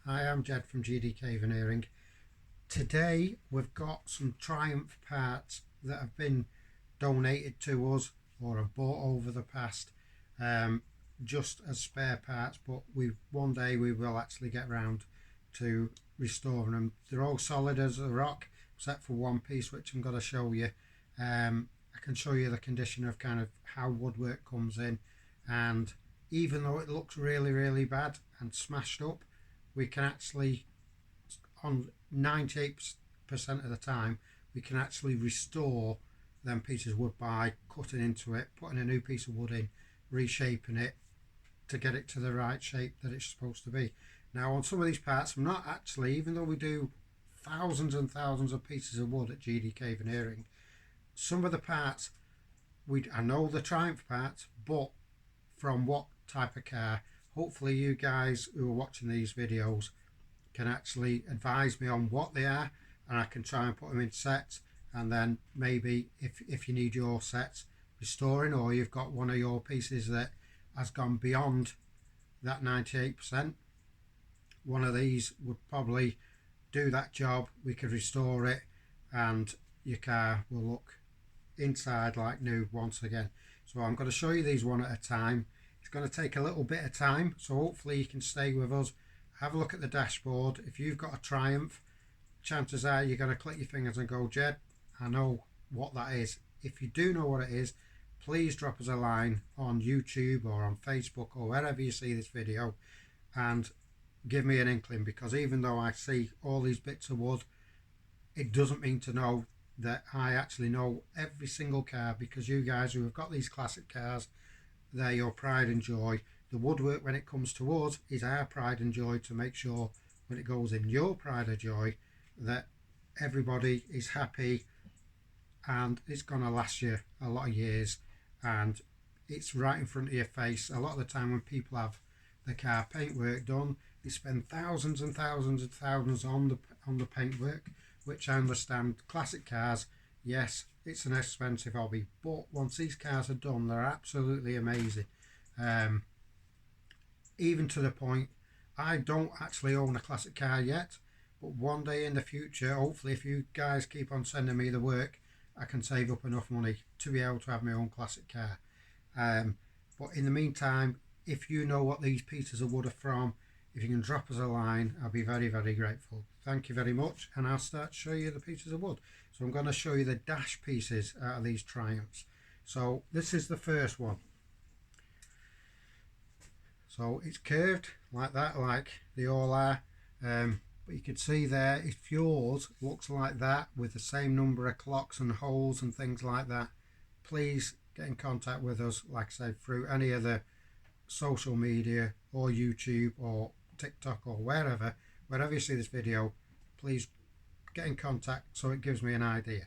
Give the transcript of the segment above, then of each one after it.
Hi, I'm Jed from GDK Veneering. Today we've got some Triumph parts that have been donated to us or have bought over the past, just as spare parts, but one day we will actually get round to restoring them. They're all solid as a rock except for one piece which I'm going to show you. I can show you the condition of kind of how woodwork comes in, and even though it looks really bad and smashed up, we can actually, on 98% of the time, we can actually restore them pieces of wood by cutting into it, putting a new piece of wood in, reshaping it to get it to the right shape that it's supposed to be. Now on some of these parts, I'm not actually, even though we do thousands and thousands of pieces of wood at GDK Veneering, some of the parts, I know the Triumph parts, but from what type of car. Hopefully you guys who are watching these videos can actually advise me on what they are, and I can try and put them in sets, and then maybe if you need your sets restoring, or you've got one of your pieces that has gone beyond that 98%, one of these would probably do that job. We could restore it and your car will look inside like new once again. So I'm going to show you these one at a time. It's going to take a little bit of time, so hopefully you can stay with us. Have a look at the dashboard. If you've got a Triumph, chances are you're going to click your fingers and go, Jed, I know what that is. If you do know what it is, please drop us a line on YouTube or on Facebook or wherever you see this video and give me an inkling, because even though I see all these bits of wood, it doesn't mean to know that I actually know every single car, because you guys who have got these classic cars, they're your pride and joy. The woodwork, when it comes to us, is our pride and joy, to make sure when it goes in your pride and joy that everybody is happy and it's going to last you a lot of years, and it's right in front of your face. A lot of the time when people have the car paintwork done, they spend thousands and thousands and thousands on the paintwork, which I understand. Classic cars, yes, it's an expensive hobby, but once these cars are done, they're absolutely amazing. Even to the point, I don't actually own a classic car yet, but one day in the future, hopefully if you guys keep on sending me the work, I can save up enough money to be able to have my own classic car. But in the meantime, if you know what these pieces of wood are from, if you can drop us a line, I'll be very grateful. Thank you very much, and I'll start to show you the pieces of wood. So I'm going to show you the dash pieces out of these Triumphs. So this is the first one. So it's curved like that, like they all are, but you can see there, if yours looks like that with the same number of clocks and holes and things like that, please get in contact with us, like I said, through any of the social media or YouTube or TikTok or wherever you see this video. Please get in contact so it gives me an idea.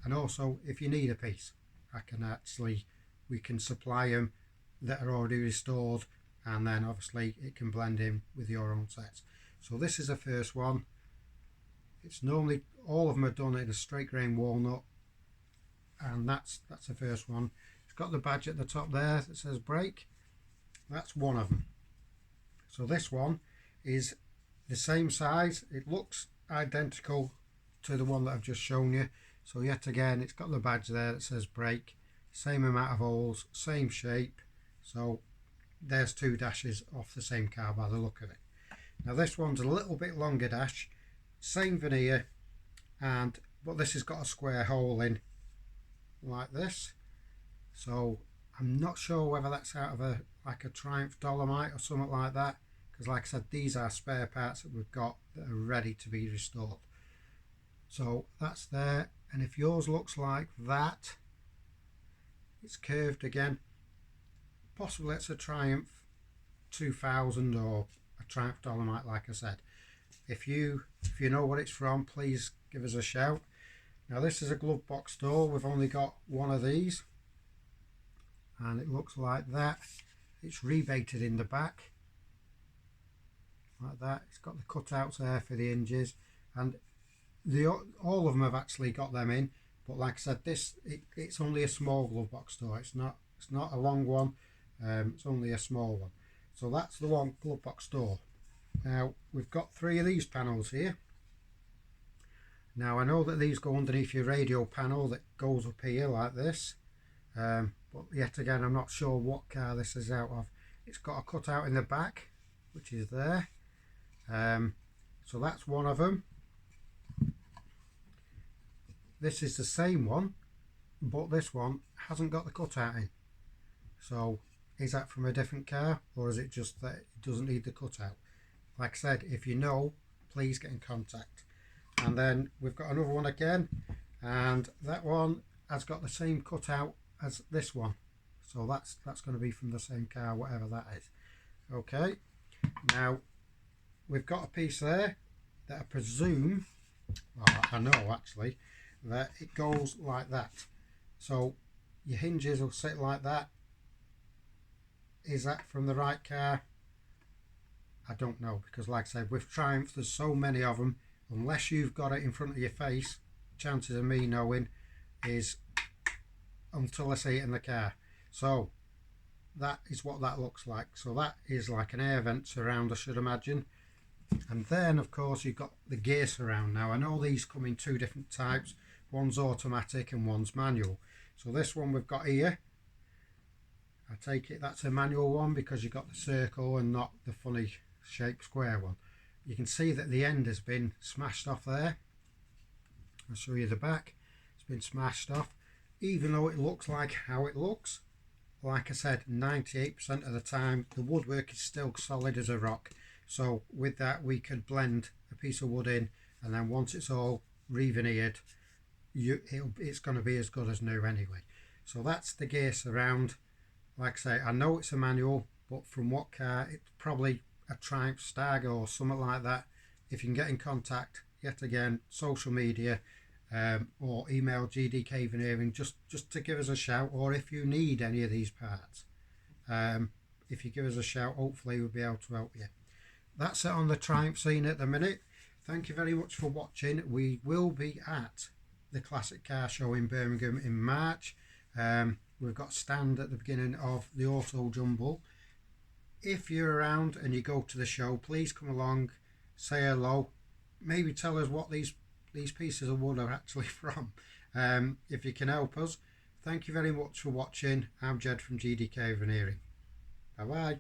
And also, if you need a piece, we can supply them that are already restored, and then obviously it can blend in with your own sets. So this is the first one. It's normally, all of them are done in a straight grain walnut, and that's the first one. It's got the badge at the top there that says break. That's one of them. So this one is the same size. It looks identical to the one that I've just shown you. So yet again, it's got the badge there that says break, same amount of holes, same shape. So there's two dashes off the same car by the look of it. Now this one's a little bit longer dash, same veneer, but this has got a square hole in like this. So I'm not sure whether that's out of like a Triumph Dolomite or something like that, because like I said, these are spare parts that we've got that are ready to be restored. So that's there, and if yours looks like that, it's curved again. Possibly it's a Triumph 2000 or a Triumph Dolomite, like I said. If you know what it's from, please give us a shout. Now this is a glove box door. We've only got one of these, and it looks like that. It's rebated in the back like that. It's got the cutouts there for the hinges, and all of them have actually got them in, but like I said, it's only a small glove box door. It's not a long one. It's only a small one. So that's the one glove box door. Now we've got 3 of these panels here. Now I know that these go underneath your radio panel that goes up here like this, but yet again I'm not sure what car this is out of. It's got a cutout in the back which is there, so that's one of them. This is the same one, but this one hasn't got the cutout in. So is that from a different car, or is it just that it doesn't need the cutout? Like I said, if you know, please get in contact. And then we've got another one again, and that one has got the same cutout as this one. So that's going to be from the same car, whatever that is. Okay, now we've got a piece there that I presume, well I know actually, that it goes like that. So your hinges will sit like that. Is that from the right car? I don't know, because like I said, with Triumph there's so many of them, unless you've got it in front of your face, chances of me knowing is until I see it in the car. So that is what that looks like. So that is like an air vent surround, I should imagine. And then of course you've got the gear surround. Now I know these come in 2 different types, one's automatic and one's manual. So this one we've got here, I take it that's a manual one because you've got the circle and not the funny shaped square one. You can see that the end has been smashed off there. I'll show you the back. It's been smashed off, even though it looks like how it looks. Like I said, 98% of the time the woodwork is still solid as a rock. So with that we could blend a piece of wood in, and then once it's all re-veneered, it's going to be as good as new anyway. So that's the gear surround. Like I say, I know it's a manual, but from what car? It's probably a Triumph Stag or something like that. If you can get in contact, yet again, social media, or email gdkveneering just to give us a shout, or if you need any of these parts, if you give us a shout, hopefully we'll be able to help you. That's it on the Triumph scene at the minute. Thank you very much for watching. We will be at the Classic Car Show in Birmingham in March. We've got a stand at the beginning of the Auto Jumble. If you're around and you go to the show, please come along, say hello, maybe tell us what these pieces of wood are actually from, if you can help us. Thank you very much for watching. I'm Jed from GDK Veneering. Bye bye.